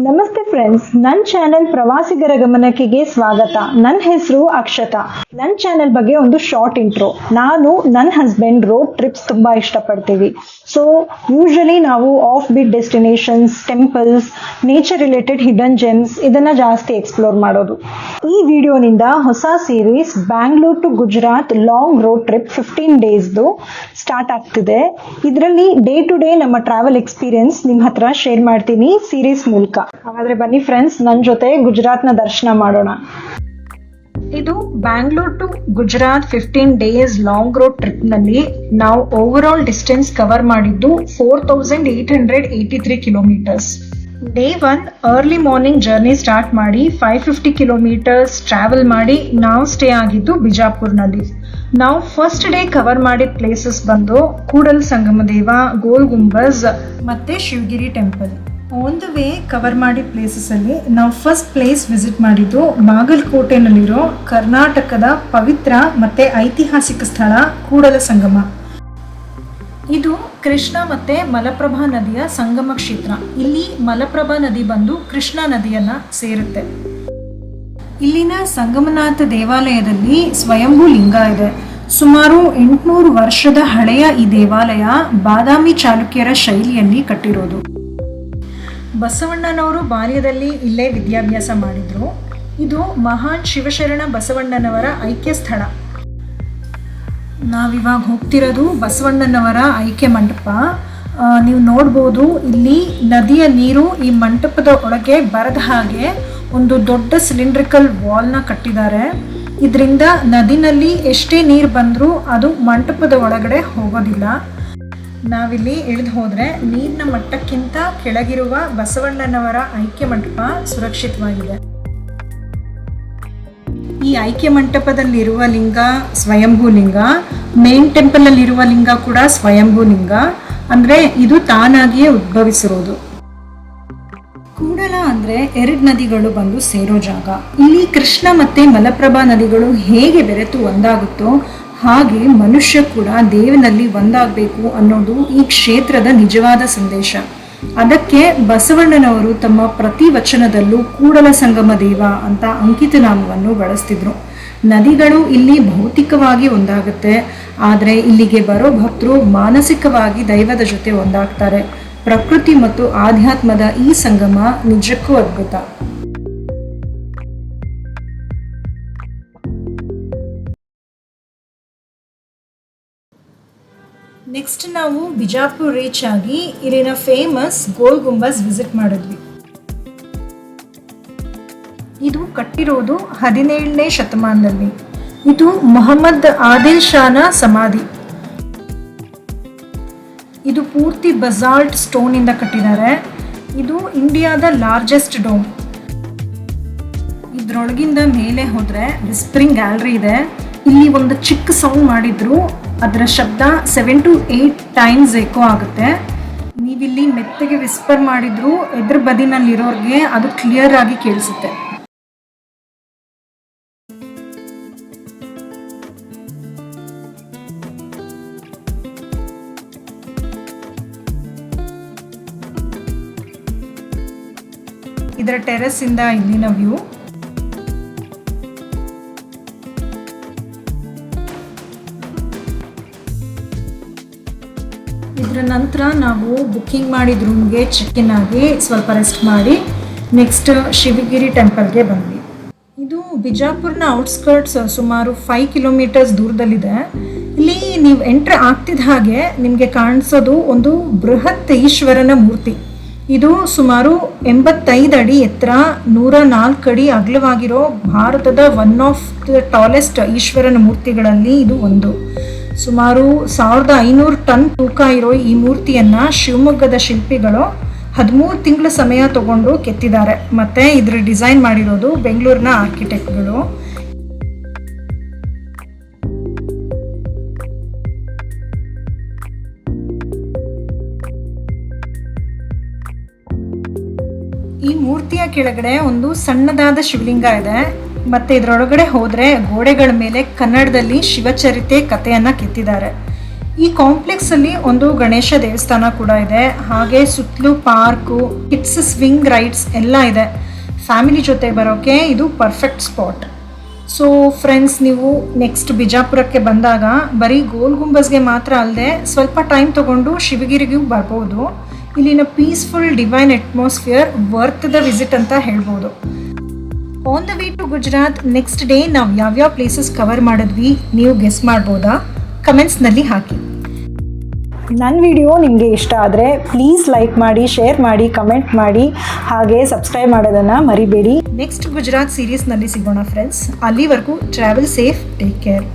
ನಮಸ್ತೆ ಫ್ರೆಂಡ್ಸ್, ನನ್ನ ಚಾನೆಲ್ ಪ್ರವಾಸಿಗರ ಗಮನಕ್ಕೆ ಸ್ವಾಗತ. ನನ್ನ ಹೆಸರು ಅಕ್ಷತಾ. ನನ್ನ ಚಾನೆಲ್ ಬಗ್ಗೆ ಒಂದು ಶಾರ್ಟ್ ಇಂಟ್ರೋ. ನಾನು ನನ್ನ ಹಸ್ಬೆಂಡ್ ರೋಡ್ ಟ್ರಿಪ್ಸ್ ತುಂಬಾ ಇಷ್ಟಪಡ್ತೀವಿ. ಸೊ ಯೂಶಲಿ ನಾವು off beat destinations, temples, nature related hidden gems ಇದನ್ನ ಜಾಸ್ತಿ ಎಕ್ಸ್ಪ್ಲೋರ್ ಮಾಡೋದು. ಈ ವಿಡಿಯೋನಿಂದ ಹೊಸ series Bangalore to Gujarat long road trip 15 ಡೇಸ್ದು ಸ್ಟಾರ್ಟ್ ಆಗ್ತಿದೆ. ಇದರಲ್ಲಿ ಡೇ ಟು ಡೇ ನಮ್ಮ ಟ್ರಾವೆಲ್ ಎಕ್ಸ್ಪೀರಿಯನ್ಸ್ ನಿಮ್ಮ ಹತ್ರ ಶೇರ್ ಮಾಡ್ತೀನಿ ಸೀರೀಸ್ ಮೂಲಕ. ಹಾಗಾದ್ರೆ ಬನ್ನಿ ಫ್ರೆಂಡ್ಸ್, ನನ್ನ ಜೊತೆ ಗುಜರಾತ್ನ ದರ್ಶನ ಮಾಡೋಣ. ಇದು Bangalore to Gujarat 15 days long road trip ನಲ್ಲಿ ನಾವು ಓವರ್ ಆಲ್ ಡಿಸ್ಟೆನ್ಸ್ ಕವರ್ ಮಾಡಿದ್ದು 4883 kilometres. Day 1 early morning journey start ಮಾಡಿ 550 ಕಿಲೋಮೀಟರ್ಸ್ ಟ್ರಾವೆಲ್ ಮಾಡಿ ನಾವು ಸ್ಟೇ ಆಗಿದ್ದು ಬಿಜಾಪುರ್ನಲ್ಲಿ. ನಾವು ಫಸ್ಟ್ ಡೇ ಕವರ್ ಮಾಡಿದ ಪ್ಲೇಸಸ್ ಬಂದು ಕೂಡಲ್ ಸಂಗಮ ದೇವ, ಗೋಲ್ ಗುಂಬಜ್ ಮತ್ತೆ Shivagiri temple. On the way cover ಮಾಡಿದ ಪ್ಲೇಸಸ್ ಅಲ್ಲಿ ನಾವು ಫಸ್ಟ್ ಪ್ಲೇಸ್ ವಿಸಿಟ್ ಮಾಡಿದ್ದು ಬಾಗಲಕೋಟೆನಲ್ಲಿರೋ ಕರ್ನಾಟಕದ ಪವಿತ್ರ ಮತ್ತೆ ಐತಿಹಾಸಿಕ ಸ್ಥಳ ಕೂಡಲ ಸಂಗಮ. ಇದು ಕೃಷ್ಣ ಮತ್ತೆ ಮಲಪ್ರಭಾ ನದಿಯ ಸಂಗಮ ಕ್ಷೇತ್ರ. ಇಲ್ಲಿ ಮಲಪ್ರಭಾ ನದಿ ಬಂದು ಕೃಷ್ಣಾ ನದಿಯನ್ನ ಸೇರುತ್ತೆ. ಇಲ್ಲಿನ ಸಂಗಮನಾಥ ದೇವಾಲಯದಲ್ಲಿ ಸ್ವಯಂಭೂ ಲಿಂಗ ಇದೆ. ಸುಮಾರು 800 ವರ್ಷದ ಹಳೆಯ ಈ ದೇವಾಲಯ ಬಾದಾಮಿ ಚಾಲುಕ್ಯರ ಶೈಲಿಯಲ್ಲಿ ಕಟ್ಟಿರೋದು. ಬಸವಣ್ಣನವರು ಬಾಲ್ಯದಲ್ಲಿ ಇಲ್ಲೇ ವಿದ್ಯಾಭ್ಯಾಸ ಮಾಡಿದ್ರು. ಇದು ಮಹಾನ್ ಶಿವಶರಣ ಬಸವಣ್ಣನವರ ಐಕ್ಯ ಸ್ಥಳ. ನಾವಿವಾಗ ಹೋಗ್ತಿರೋದು ಬಸವಣ್ಣನವರ ಐಕ್ಯ ಮಂಟಪ. ನೀವು ನೋಡ್ಬೋದು, ಇಲ್ಲಿ ನದಿಯ ನೀರು ಈ ಮಂಟಪದ ಒಳಗೆ ಬರದ ಹಾಗೆ ಒಂದು ದೊಡ್ಡ ಸಿಲಿಂಡ್ರಿಕಲ್ ವಾಲ್ನ ಕಟ್ಟಿದ್ದಾರೆ. ಇದರಿಂದ ನದಿನಲ್ಲಿ ಎಷ್ಟೇ ನೀರು ಬಂದರೂ ಅದು ಮಂಟಪದ ಒಳಗಡೆ ಹೋಗೋದಿಲ್ಲ. ನಾವಿಲ್ಲಿ ಇಳಿದು ಹೋದರೆ ನೀರಿನ ಮಟ್ಟಕ್ಕಿಂತ ಕೆಳಗಿರುವ ಬಸವಣ್ಣನವರ ಐಕ್ಯ ಮಂಟಪ ಸುರಕ್ಷಿತವಾಗಿದೆ. ಈ ಐಕ್ಯ ಮಂಟಪದಲ್ಲಿರುವ ಲಿಂಗ ಸ್ವಯಂಭೂ ಲಿಂಗ, ಮೇನ್ ಟೆಂಪಲ್ ಅಲ್ಲಿರುವ ಲಿಂಗ ಕೂಡ ಸ್ವಯಂಭೂ ಲಿಂಗ. ಅಂದ್ರೆ ಇದು ತಾನಾಗಿಯೇ ಉದ್ಭವಿಸಿರೋದು. ಕೂಡಲ ಅಂದ್ರೆ 2 ನದಿಗಳು ಬಂದು ಸೇರೋ ಜಾಗ. ಇಲ್ಲಿ ಕೃಷ್ಣ ಮತ್ತೆ ಮಲಪ್ರಭಾ ನದಿಗಳು ಹೇಗೆ ಬೆರೆತು ಒಂದಾಗುತ್ತೋ ಹಾಗೆ ಮನುಷ್ಯ ಕೂಡ ದೇವನಲ್ಲಿ ಒಂದಾಗಬೇಕು ಅನ್ನೋದು ಈ ಕ್ಷೇತ್ರದ ನಿಜವಾದ ಸಂದೇಶ. ಅದಕ್ಕೆ ಬಸವಣ್ಣನವರು ತಮ್ಮ ಪ್ರತಿ ವಚನದಲ್ಲೂ ಕೂಡಲ ಸಂಗಮ ದೇವ ಅಂತ ಅಂಕಿತ ನಾಮವನ್ನು ಬಳಸ್ತಿದ್ರು. ನದಿಗಳು ಇಲ್ಲಿ ಭೌತಿಕವಾಗಿ ಒಂದಾಗುತ್ತೆ, ಆದರೆ ಇಲ್ಲಿಗೆ ಬರೋ ಭಕ್ತರು ಮಾನಸಿಕವಾಗಿ ದೈವದ ಜೊತೆ ಒಂದಾಗ್ತಾರೆ. ಪ್ರಕೃತಿ ಮತ್ತು ಆಧ್ಯಾತ್ಮದ ಈ ಸಂಗಮ ನಿಜಕ್ಕೂ ಅದ್ಭುತ. ನೆಕ್ಸ್ಟ್ ನಾವು ಬಿಜಾಪುರ್ ರೀಚ್ ಆಗಿ ಇಲ್ಲಿನ ಫೇಮಸ್ ಗೋಲ್ ಗುಂಬಜ್ ವಿಸಿಟ್ ಮಾಡಿದ್ವಿ. ಇದು ಕಟ್ಟಿರೋದು 17ನೇ ಶತಮಾನದಲ್ಲಿ. ಇದು ಮೊಹಮ್ಮದ್ ಆದಿಲ್ ಶಾನ ಸಮಾಧಿ. ಇದು ಪೂರ್ತಿ ಬಸಾಲ್ಟ್ ಸ್ಟೋನ್ ಇಂದ ಕಟ್ಟಿದ್ದಾರೆ. ಇದು ಇಂಡಿಯಾದ ಲಾರ್ಜೆಸ್ಟ್ ಡೋಮ್. ಇದ್ರೊಳಗಿಂದ ಮೇಲೆ ಹೋದ್ರೆ ವಿಸ್ಪರಿಂಗ್ ಗ್ಯಾಲರಿ ಇದೆ. ಇಲ್ಲಿ ಒಂದು ಚಿಕ್ಕ ಸೌಂಡ್ ಮಾಡಿದ್ರು ಅದರ ಶಬ್ದ 7 to 8 ಟೈಮ್ಸ್ ಎಕೋ ಆಗುತ್ತೆ. ನೀವಿಲ್ಲಿ ಮೆತ್ತಗೆ ವಿಸ್ಪರ್ ಮಾಡಿದ್ರು ಎದುರು ಬದಿನಲ್ಲಿರೋರ್ಗೆ ಅದು ಕ್ಲಿಯರ್ ಆಗಿ ಕೇಳಿಸುತ್ತೆ. ಇದರ ಟೆರೆಸ್ ಇಂದ ಇಲ್ಲಿನ ವ್ಯೂ. ಇದರ ನಂತರ ನಾವು ಬುಕ್ಕಿಂಗ್ ಮಾಡಿದ ರೂಮ್ಗೆ ಚೆಕ್ ಇನ್ ಆಗಿ ಸ್ವಲ್ಪ ರೆಸ್ಟ್ ಮಾಡಿ ನೆಕ್ಸ್ಟ್ ಶಿವಗಿರಿ ಟೆಂಪಲ್ಗೆ ಬಂದ್ವಿ. ಇದು ಬಿಜಾಪುರ್ನ ಔಟ್ಸ್ಕರ್ಟ್ಸ್ ಸುಮಾರು 5 ಕಿಲೋಮೀಟರ್ಸ್ ದೂರದಲ್ಲಿದೆ. ಇಲ್ಲಿ ನೀವು ಎಂಟ್ರ್ ಆಗ್ತಿದ್ದ ಹಾಗೆ ನಿಮಗೆ ಕಾಣಿಸೋದು ಒಂದು ಬೃಹತ್ ಈಶ್ವರನ ಮೂರ್ತಿ. ಇದು ಸುಮಾರು 85 ಅಡಿ ಎತ್ತರ, 104 ಅಡಿ ಅಗಲವಾಗಿರೋ ಭಾರತದ ಒನ್ ಆಫ್ ದ ಟಾಲೆಸ್ಟ್ ಈಶ್ವರನ ಮೂರ್ತಿಗಳಲ್ಲಿ ಇದು ಒಂದು. ಸುಮಾರು 1500 ಟನ್ ತೂಕ ಇರೋ ಈ ಮೂರ್ತಿಯನ್ನ ಶಿವಮೊಗ್ಗದ ಶಿಲ್ಪಿಗಳು 13 ತಿಂಗಳ ಸಮಯ ತಗೊಂಡು ಕೆತ್ತಿದ್ದಾರೆ. ಮತ್ತೆ ಇದ್ರ ಡಿಸೈನ್ ಮಾಡಿರೋದು ಬೆಂಗಳೂರಿನ ಆರ್ಕಿಟೆಕ್ಟ್ಗಳು. ಈ ಮೂರ್ತಿಯ ಕೆಳಗಡೆ ಒಂದು ಸಣ್ಣದಾದ ಶಿವಲಿಂಗ ಇದೆ. ಮತ್ತೆ ಇದರೊಳಗಡೆ ಹೋದ್ರೆ ಗೋಡೆಗಳ ಮೇಲೆ ಕನ್ನಡದಲ್ಲಿ ಶಿವಚರಿತೆ ಕಥೆಯನ್ನ ಕೆತ್ತಿದ್ದಾರೆ. ಈ ಕಾಂಪ್ಲೆಕ್ಸ್ ಅಲ್ಲಿ ಒಂದು ಗಣೇಶ ದೇವಸ್ಥಾನ ಕೂಡ ಇದೆ, ಹಾಗೆ ಸುತ್ತಲೂ ಪಾರ್ಕು, ಕಿಡ್ಸ್ ಸ್ವಿಂಗ್ ರೈಡ್ಸ್ ಎಲ್ಲ ಇದೆ. ಫ್ಯಾಮಿಲಿ ಜೊತೆ ಬರೋಕೆ ಇದು ಪರ್ಫೆಕ್ಟ್ ಸ್ಪಾಟ್. ಸೊ ಫ್ರೆಂಡ್ಸ್, ನೀವು ನೆಕ್ಸ್ಟ್ ಬಿಜಾಪುರಕ್ಕೆ ಬಂದಾಗ ಬರೀ ಗೋಲ್ ಗುಂಬಸ್ಗೆ ಮಾತ್ರ ಅಲ್ಲದೆ ಸ್ವಲ್ಪ ಟೈಮ್ ತಗೊಂಡು ಶಿವಗಿರಿಗೂ ಬರ್ಬೋದು. ಇಲ್ಲಿನ peaceful divine atmosphere worth the visit ಅಂತ ಹೇಳ್ಬೋದು. On the way to Gujarat next day ನಾವು ಯಾವ್ಯಾವ ಪ್ಲೇಸಸ್ ಕವರ್ ಮಾಡಿದ್ವಿ ನೀವು ಗೆಸ್ ಮಾಡ್ಬೋದಾ? ಕಮೆಂಟ್ಸ್ನಲ್ಲಿ ಹಾಕಿ. ನನ್ನ ವಿಡಿಯೋ ನಿಮಗೆ ಇಷ್ಟ ಆದರೆ ಪ್ಲೀಸ್ ಲೈಕ್ ಮಾಡಿ, ಶೇರ್ ಮಾಡಿ, ಕಮೆಂಟ್ ಮಾಡಿ, ಹಾಗೆ ಸಬ್ಸ್ಕ್ರೈಬ್ ಮಾಡೋದನ್ನು ಮರಿಬೇಡಿ. ನೆಕ್ಸ್ಟ್ ಗುಜರಾತ್ ಸೀರೀಸ್ನಲ್ಲಿ ಸಿಗೋಣ ಫ್ರೆಂಡ್ಸ್. ಅಲ್ಲಿವರೆಗೂ ಟ್ರಾವೆಲ್ ಸೇಫ್, ಟೇಕ್ ಕೇರ್.